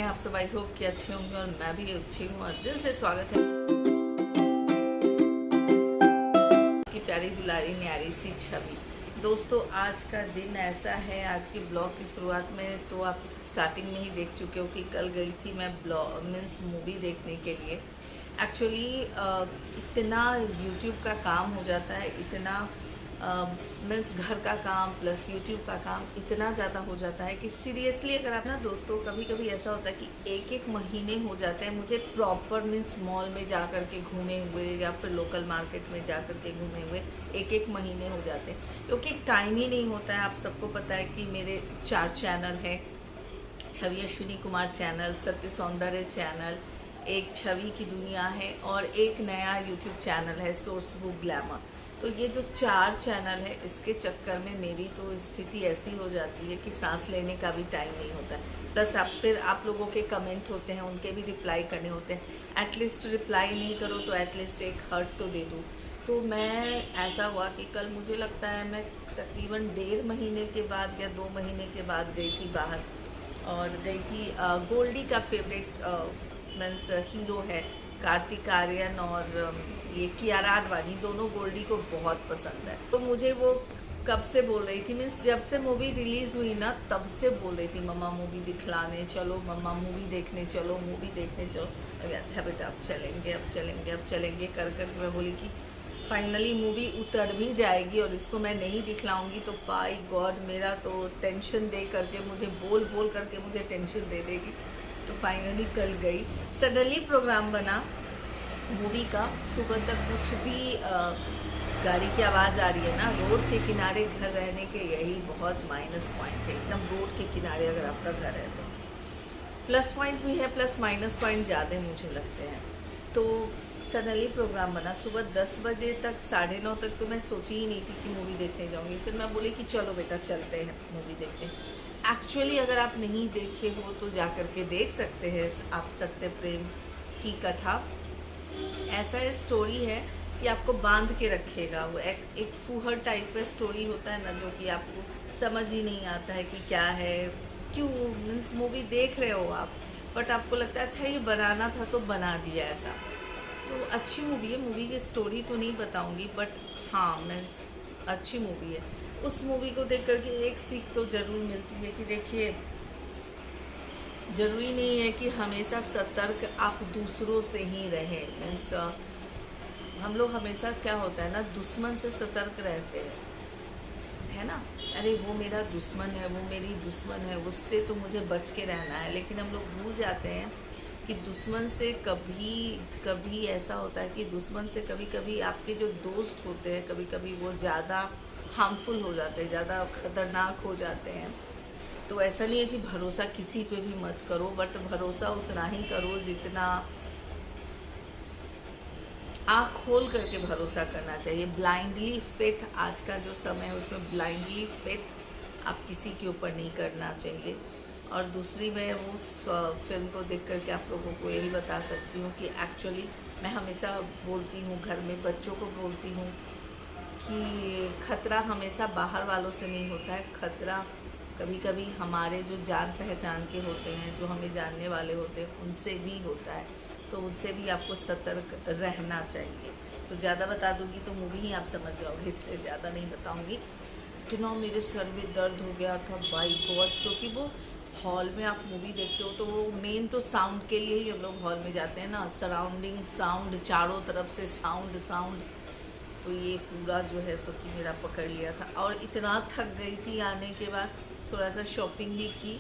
आप सब? I hope कि अच्छे होंगे और मैं भी अच्छी हूँ और दिल से स्वागत है कि प्यारी दुलारी न्यारी सी छवि। दोस्तों, आज का दिन ऐसा है, आज के ब्लॉग की शुरुआत में तो आप स्टार्टिंग में ही देख चुके हो कि कल गई थी मैं ब्लॉग मीन्स मूवी देखने के लिए। एक्चुअली इतना यूट्यूब का काम हो जाता है, इतना मीन्स घर का काम प्लस यूट्यूब का काम इतना ज़्यादा हो जाता है कि सीरियसली अगर आप ना दोस्तों, कभी कभी ऐसा होता है कि एक एक महीने हो जाते हैं मुझे प्रॉपर मीन्स मॉल में जा कर के घूमे हुए या फिर लोकल मार्केट में जा कर के घूमे हुए एक महीने हो जाते हैं, क्योंकि टाइम ही नहीं होता है। आप सबको पता है कि मेरे 4 चैनल हैं, छवि अश्विनी कुमार चैनल, सत्य सौंदर्य चैनल, एक छवि की दुनिया है और एक नया यूट्यूब चैनल है सोर्स बुक ग्लैमर। तो ये जो 4 चैनल है, इसके चक्कर में मेरी तो स्थिति ऐसी हो जाती है कि सांस लेने का भी टाइम नहीं होता है। प्लस फिर आप लोगों के कमेंट होते हैं, उनके भी रिप्लाई करने होते हैं। एटलीस्ट रिप्लाई नहीं करो तो एटलीस्ट एक हर्ट तो दे दूँ। तो मैं ऐसा हुआ कि कल मुझे लगता है मैं तकरीबन 1.5 महीने के बाद या 2 महीने के बाद गई थी बाहर, और गई थी गोल्डी का फेवरेट मीन्स हीरो है कार्तिक आर्यन, और ये कियारा आडवाणी, दोनों गोल्डी को बहुत पसंद है। तो मुझे वो कब से बोल रही थी, मीन्स जब से मूवी रिलीज़ हुई ना तब से बोल रही थी मम्मा मूवी दिखलाने चलो, मम्मा मूवी देखने चलो, मूवी देखने चलो। अरे अच्छा बेटा अब चलेंगे, अब चलेंगे, अब चलेंगे कर कर मैं बोली कि फाइनली मूवी उतर भी जाएगी और इसको मैं नहीं दिखलाऊंगी तो बाय गॉड मेरा तो टेंशन दे करके मुझे बोल बोल करके मुझे टेंशन दे देगी। तो फाइनली कल गई, सडनली प्रोग्राम बना मूवी का। सुबह तक कुछ भी गाड़ी की आवाज़ आ रही है ना, रोड के किनारे घर रहने के यही बहुत माइनस पॉइंट है। एकदम रोड के किनारे अगर आपका घर है तो प्लस पॉइंट भी है, प्लस माइनस पॉइंट ज़्यादा मुझे लगते हैं। तो सडनली प्रोग्राम बना सुबह 10 बजे तक, 9:30 तक तो मैं सोची ही नहीं थी कि मूवी देखने जाऊँगी। फिर मैं बोली कि चलो बेटा चलते हैं मूवी देखने। एक्चुअली अगर आप नहीं देखे हो तो जा कर के देख सकते हैं आप सत्य प्रेम की कथा। ऐसा स्टोरी है कि आपको बांध के रखेगा। वो एक फूहड़ टाइप का स्टोरी होता है ना, जो कि आपको समझ ही नहीं आता है कि क्या है, क्यों मीन्स मूवी देख रहे हो आप, बट आपको लगता है अच्छा ये बनाना था तो बना दिया ऐसा। तो अच्छी मूवी है, मूवी की स्टोरी तो नहीं बताऊंगी बट हाँ मीन्स अच्छी मूवी है। उस मूवी को देख करके एक सीख तो ज़रूर मिलती है कि देखिए, ज़रूरी नहीं है कि हमेशा सतर्क आप दूसरों से ही रहें। मीन्स हम लोग हमेशा क्या होता है ना, दुश्मन से सतर्क रहते हैं, है ना। अरे वो मेरा दुश्मन है, वो मेरी दुश्मन है, उससे तो मुझे बच के रहना है। लेकिन हम लोग भूल जाते हैं कि दुश्मन से कभी कभी ऐसा होता है कि दुश्मन से कभी कभी आपके जो दोस्त होते हैं कभी कभी वो ज़्यादा हार्मफुल हो जाते हैं, ज़्यादा खतरनाक हो जाते हैं। तो ऐसा नहीं है कि भरोसा किसी पे भी मत करो, बट भरोसा उतना ही करो जितना आँख खोल करके भरोसा करना चाहिए। ब्लाइंडली फेथ, आज का जो समय है उसमें ब्लाइंडली फेथ आप किसी के ऊपर नहीं करना चाहिए। और दूसरी मैं उस फिल्म को देख करके आप लोगों को यही बता सकती हूँ कि एक्चुअली मैं हमेशा बोलती हूँ, घर में बच्चों को बोलती हूँ कि खतरा हमेशा बाहर वालों से नहीं होता है। खतरा कभी कभी हमारे जो जान पहचान के होते हैं, जो हमें जानने वाले होते हैं, उनसे भी होता है। तो उनसे भी आपको सतर्क रहना चाहिए। तो ज़्यादा बता दूंगी तो मूवी ही आप समझ जाओगे, इसलिए ज़्यादा नहीं बताऊंगी। इतना मेरे सर में दर्द हो गया था बाई गॉड, क्योंकि वो हॉल में आप मूवी देखते हो तो वो मेन तो साउंड के लिए ही हम लोग हॉल में जाते हैं ना, सराउंडिंग साउंड, चारों तरफ से साउंड। तो ये पूरा जो है सो कि मेरा पकड़ लिया था। और इतना थक गई थी आने के बाद, थोड़ा सा शॉपिंग भी की,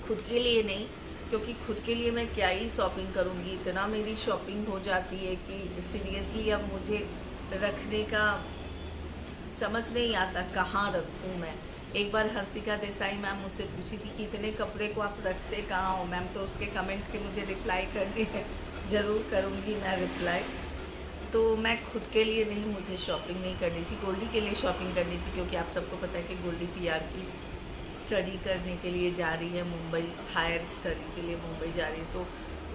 खुद के लिए नहीं, क्योंकि खुद के लिए मैं क्या ही शॉपिंग करूँगी। इतना मेरी शॉपिंग हो जाती है कि सीरियसली अब मुझे रखने का समझ नहीं आता कहाँ रखूँ मैं। एक बार हर्षिका देसाई मैम मुझसे पूछी थी कि इतने कपड़े को आप रखते कहाँ हो मैम, तो उसके कमेंट के मुझे रिप्लाई करने हैं, ज़रूर करूँगी मैं रिप्लाई। तो मैं खुद के लिए नहीं, मुझे शॉपिंग नहीं करनी थी, गोल्डी के लिए शॉपिंग करनी थी, क्योंकि आप सबको पता है कि गोल्डी पीआर की स्टडी करने के लिए जा रही है मुंबई, हायर स्टडी के लिए मुंबई जा रही है। तो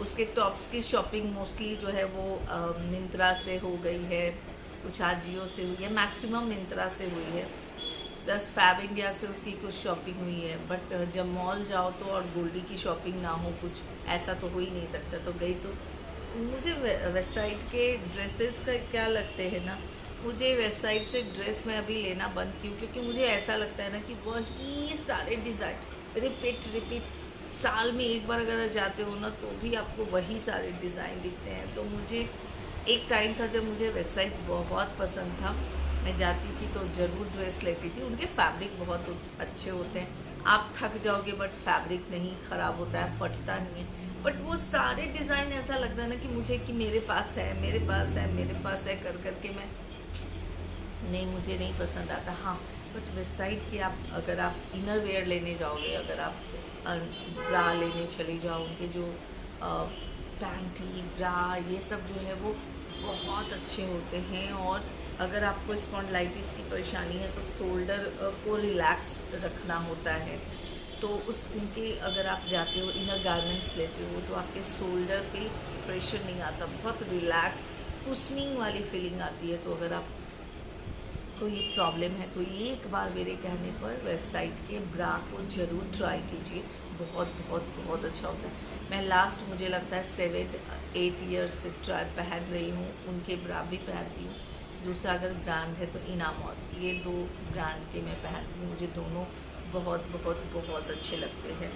उसके टॉप्स की शॉपिंग मोस्टली जो है वो मिंत्रा से हो गई है, कुछ आजियो से हुई है, मैक्सिमम मिंत्रा से हुई है। प्लस फैब इंडिया से उसकी कुछ शॉपिंग हुई है, बट जब मॉल जाओ तो और गोल्डी की शॉपिंग ना हो, कुछ ऐसा तो हो ही नहीं सकता। तो गई तो मुझे वेस्ट साइड के ड्रेसेस का क्या लगते हैं ना, मुझे वेस्ट साइड से ड्रेस मैं अभी लेना बंद की, क्योंकि मुझे ऐसा लगता है ना कि वही सारे डिज़ाइन रिपीट साल में एक बार अगर जाते हो ना तो भी आपको वही सारे डिज़ाइन दिखते हैं। तो मुझे एक टाइम था जब मुझे वेस्ट साइड बहुत पसंद था, मैं जाती थी तो ज़रूर ड्रेस लेती थी। उनके फैब्रिक बहुत अच्छे होते हैं, आप थक जाओगे बट फैब्रिक नहीं ख़राब होता है, फटता नहीं है। बट वो सारे डिज़ाइन ऐसा लगता है ना कि मुझे कि मेरे पास है मेरे पास है मेरे पास है कर करके मैं नहीं, मुझे नहीं पसंद आता। हाँ, बट वेस्ट साइड की आप अगर आप इनर वेयर लेने जाओगे, अगर आप ब्रा लेने चली जाओ, उनके जो पैंटी ब्रा ये सब जो है वो बहुत अच्छे होते हैं। और अगर आपको स्पॉन्डिलाइटिस की परेशानी है तो शोल्डर को रिलैक्स रखना होता है, तो उस उनके अगर आप जाते हो इनर गारमेंट्स लेते हो तो आपके शोल्डर पे प्रेशर नहीं आता, बहुत रिलैक्स कुशनिंग वाली फीलिंग आती है। तो अगर आप को ये प्रॉब्लम है तो एक बार मेरे कहने पर वेबसाइट के ब्रा को ज़रूर ट्राई कीजिए, बहुत बहुत बहुत अच्छा होता है। मैं लास्ट मुझे लगता है 7-8 ईयर्स से ट्राई पहन रही हूँ, उनके ब्रा भी पहनती हूँ। दूसरा अगर ब्रांड है तो इनामोर, ये 2 ब्रांड के मैं पहनती हूँ, मुझे दोनों बहुत बहुत बहुत अच्छे लगते हैं।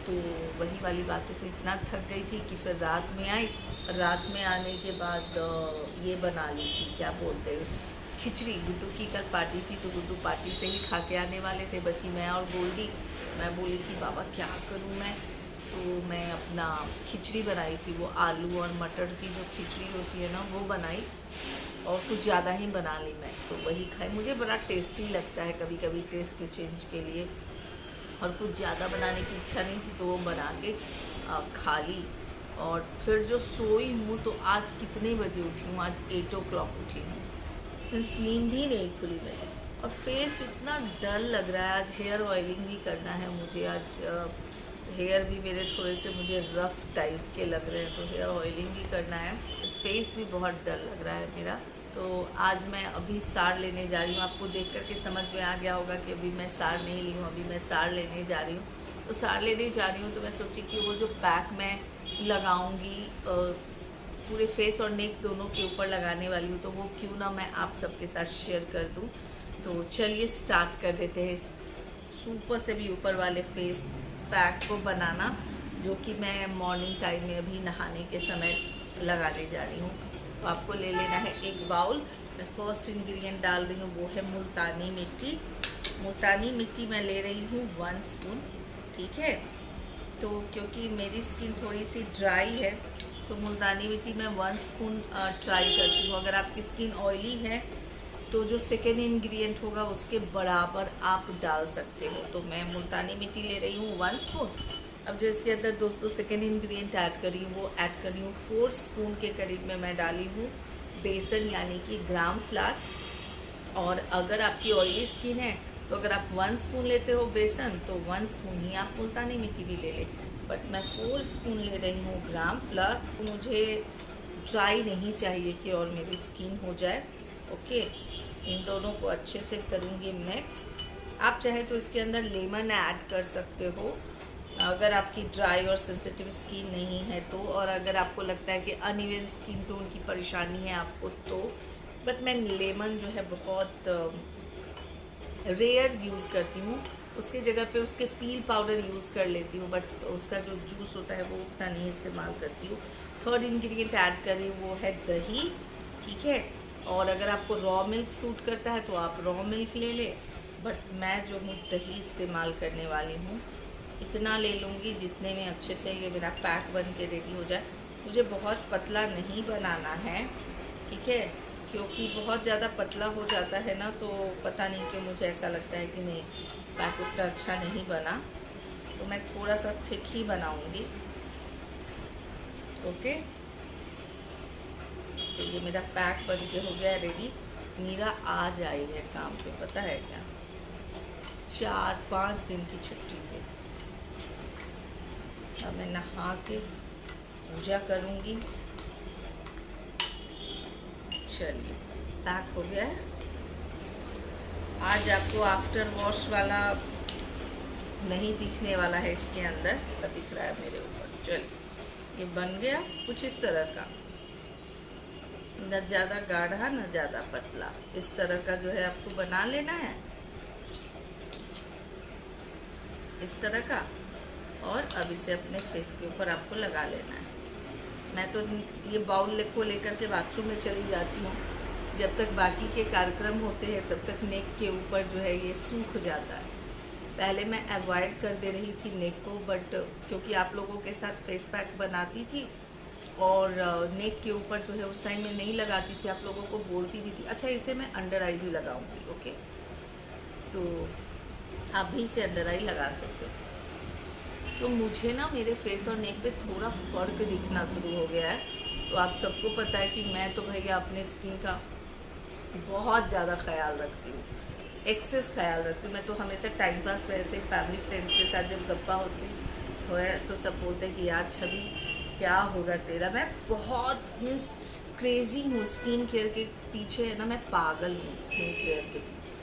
तो वही वाली बात है, तो इतना थक गई थी कि फिर रात में आई। रात में आने के बाद ये बना ली थी, क्या बोलते हैं, खिचड़ी। गुड्डू की कल पार्टी थी तो गुड्डू पार्टी से ही खा के आने वाले थे, बची मैं और गोल्डी। मैं बोली कि बाबा क्या करूं मैं, तो मैं अपना खिचड़ी बनाई थी, वो आलू और मटर की जो खिचड़ी होती है ना वो बनाई, और कुछ ज़्यादा ही बना ली मैं, तो वही खाई। मुझे बड़ा टेस्टी लगता है कभी कभी टेस्ट चेंज के लिए, और कुछ ज़्यादा बनाने की इच्छा नहीं थी तो वो बना के खा ली। और फिर जो सोई हूँ तो आज कितने बजे उठी हूँ, आज 8 o'clock उठी हूँ, नींद ही नहीं खुली मेरी। और फेस इतना डल लग रहा है, आज हेयर ऑयलिंग भी करना है मुझे, आज हेयर भी मेरे थोड़े से मुझे रफ़ टाइप के लग रहे हैं, तो हेयर ऑयलिंग भी करना है। फेस भी बहुत डल लग रहा है मेरा। तो आज मैं अभी साड़ लेने जा रही हूँ, आपको देख करके समझ में आ गया होगा कि अभी मैं साड़ नहीं ली हूँ, अभी मैं साड़ लेने जा रही हूँ। तो साड़ लेने जा रही हूँ तो मैं सोची कि वो जो पैक मैं लगाऊंगी पूरे फेस और नेक दोनों के ऊपर लगाने वाली हूँ, तो वो क्यों ना मैं आप सबके साथ शेयर कर दूँ। तो चलिए स्टार्ट कर देते हैं इस सुपर से भी ऊपर वाले फेस पैक को बनाना, जो कि मैं मॉर्निंग टाइम में अभी नहाने के समय लगाने जा रही हूँ। तो आपको ले लेना है एक बाउल। मैं फर्स्ट इंग्रेडिएंट डाल रही हूँ वो है मुल्तानी मिट्टी। मुल्तानी मिट्टी मैं ले रही हूँ 1 स्पून, ठीक है। तो क्योंकि मेरी स्किन थोड़ी सी ड्राई है तो मुल्तानी मिट्टी मैं 1 स्पून ट्राई करती हूँ। अगर आपकी स्किन ऑयली है तो जो सेकेंड इंग्रेडिएंट होगा उसके बराबर आप डाल सकते हो। तो मैं मुल्तानी मिट्टी ले रही हूँ 1 स्पून। अब जो इसके अंदर दोस्तों सेकेंड इंग्रेडिएंट ऐड करी हूँ वो ऐड करी हूँ 4 स्पून के करीब में मैं डाली हूँ बेसन, यानी कि ग्राम फ्लावर। और अगर आपकी ऑयली स्किन है तो अगर आप 1 स्पून लेते हो बेसन तो 1 स्पून ही आप मुल्तानी मिट्टी भी ले लें, बट मैं 4 स्पून ले रही हूँ ग्राम फ्लावर। मुझे ड्राई नहीं चाहिए कि और मेरी स्किन हो जाए। ओके, इन दोनों को अच्छे से करूँगी मिक्स। आप चाहे तो इसके अंदर लेमन ऐड कर सकते हो अगर आपकी ड्राई और सेंसिटिव स्किन नहीं है तो, और अगर आपको लगता है कि अनइवन स्किन टोन की परेशानी है आपको तो। बट मैं लेमन जो है बहुत रेयर यूज़ करती हूँ, उसके जगह पे उसके पील पाउडर यूज़ कर लेती हूँ, बट उसका जो जूस होता है वो उतना नहीं इस्तेमाल करती हूँ। थर्ड इंग्रेडिएंट ऐड कर रही हूँ वो है दही, ठीक है। और अगर आपको रॉ मिल्क सूट करता है तो आप रॉ मिल्क ले ले, बट मैं जो हूँ दही इस्तेमाल करने वाली हूँ। इतना ले लूँगी जितने में अच्छे से ये मेरा पैक बन के रेडी हो जाए। मुझे बहुत पतला नहीं बनाना है, ठीक है, क्योंकि बहुत ज़्यादा पतला हो जाता है ना तो पता नहीं क्यों मुझे ऐसा लगता है कि नहीं पैक उतना अच्छा नहीं बना, तो मैं थोड़ा सा थिक ही बनाऊँगी। ओके, तो ये मेरा पैक बन के हो गया रेडी। मीरा आज आई है काम पे, पता है क्या, 4-5 दिन की छुट्टी पे। अब मैं नहा के पूजा करूँगी। चलिए पैक हो गया है। आज आपको आफ्टर वॉश वाला नहीं दिखने वाला है, इसके अंदर दिख रहा है मेरे ऊपर। चलिए, ये बन गया कुछ इस तरह का, न ज़्यादा गाढ़ा न ज़्यादा पतला, इस तरह का जो है आपको बना लेना है, इस तरह का। और अब इसे अपने फेस के ऊपर आपको लगा लेना है। मैं तो ये बाउल को लेकर के बाथरूम में चली जाती हूँ, जब तक बाकी के कार्यक्रम होते हैं तब तक नेक के ऊपर जो है ये सूख जाता है। पहले मैं अवॉइड कर दे रही थी नेक को, बट क्योंकि आप लोगों के साथ फेस पैक बनाती थी और नेक के ऊपर जो है उस टाइम में नहीं लगाती थी, आप लोगों को बोलती भी थी। अच्छा, इसे मैं अंडर आई भी लगाऊंगी, ओके? तो आप भी इसे अंडर आई लगा सकते हो। तो मुझे ना मेरे फेस और नेक पे थोड़ा फ़र्क दिखना शुरू हो गया है। तो आप सबको पता है कि मैं तो भैया अपने स्किन का बहुत ज़्यादा ख्याल रखती हूँ, एक्सेस ख्याल रखती हूँ। मैं तो हमेशा टाइम पास वैसे फैमिली फ्रेंड्स के साथ जब गप्पा होती है तो सब बोलते हैं कि यार छवि क्या होगा तेरा। मैं बहुत मीन्स क्रेजी हूँ स्किन केयर के पीछे, है ना, मैं पागल हूँ स्किन केयर के पीछे।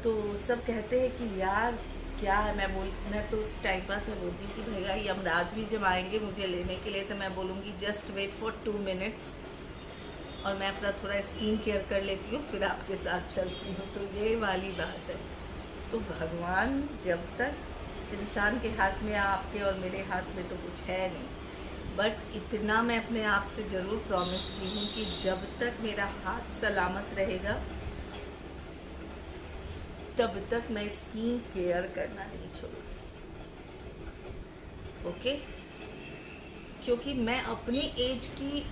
तो सब कहते हैं कि यार क्या है, मैं तो टाइम पास में बोलती हूँ कि भैया यमराज भी जब आएंगे मुझे लेने के लिए तो मैं बोलूँगी जस्ट वेट फॉर 2 मिनट्स, और मैं अपना थोड़ा स्किन केयर कर लेती हूँ, फिर आपके साथ चलती हूँ। तो ये वाली बात है। तो भगवान जब तक इंसान के हाथ में, आपके और मेरे हाथ में तो कुछ है नहीं, बट इतना मैं अपने आप से ज़रूर प्रॉमिस की हूँ कि जब तक मेरा हाथ सलामत रहेगा तब तक मैं स्किन केयर करना नहीं छोड़ूंगी, ओके? क्योंकि मैं अपनी एज की,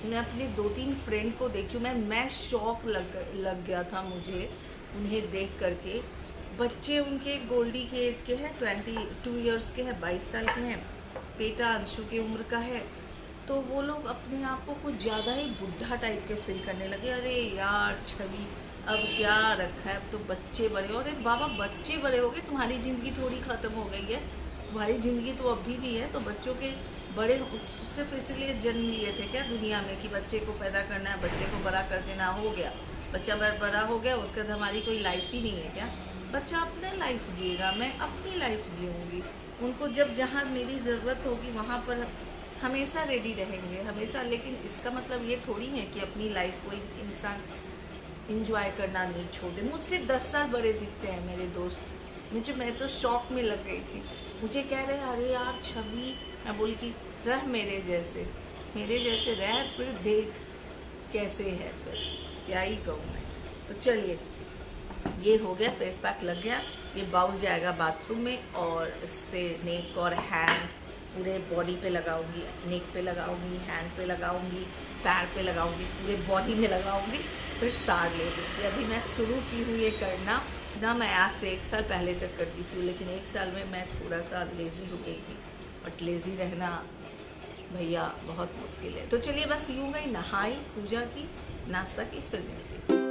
मैं अपने 2-3 फ्रेंड को देखी हूँ, मैं शौक लग गया था मुझे उन्हें देख करके। बच्चे उनके गोल्डी के एज के हैं, 22 इयर्स के हैं, 22 साल के हैं, बेटा अंशु की उम्र का है। तो वो लोग अपने आप को कुछ ज़्यादा ही बुढ़ा टाइप के फील करने लगे। अरे यार छवि, अब क्या रखा है, अब तो बच्चे बड़े हो। अरे बाबा, बच्चे बड़े हो गए, तुम्हारी ज़िंदगी थोड़ी ख़त्म हो गई है, तुम्हारी ज़िंदगी तो अभी भी है। तो बच्चों के बड़े सिर्फ इसलिए जन्म लिए थे क्या दुनिया में कि बच्चे को पैदा करना है, बच्चे को बड़ा कर देना, हो गया बच्चा बड़ा हो गया, उसके बाद हमारी कोई लाइफ ही नहीं है क्या? बच्चा अपने लाइफ जिएगा, मैं अपनी लाइफ जीऊँगी। उनको जब जहाँ मेरी ज़रूरत होगी वहाँ पर हमेशा रेडी रहेंगे, हमेशा। लेकिन इसका मतलब ये थोड़ी है कि अपनी लाइफ कोई इंसान इंजॉय करना नहीं छोड़े। मुझसे 10 साल बड़े दिखते हैं मेरे दोस्त, मैं तो शौक में लग गई थी। मुझे कह रहे हैं अरे यार छवि, मैं बोली कि रह मेरे जैसे रह, फिर देख कैसे है, फिर क्या ही कहूँ मैं। तो चलिए, ये हो गया, फेस पैक लग गया। ये बाउल जाएगा बाथरूम में, और इससे नेक और हैंड पूरे बॉडी पे लगाऊंगी, नेक पे लगाऊंगी, हैंड पे लगाऊंगी, पैर पे लगाऊंगी, पूरे बॉडी में लगाऊंगी, फिर साड़ ले लूँगी। अभी मैं शुरू की हूँ ये करना ना, मैं आज से 1 साल पहले तक करती थी, लेकिन 1 साल में मैं थोड़ा सा लेज़ी हो गई थी। बट लेज़ी रहना भैया बहुत मुश्किल है। तो चलिए, बस यूँ गई, नहाई, पूजा की, नाश्ता की, फिर मिलती हूँ।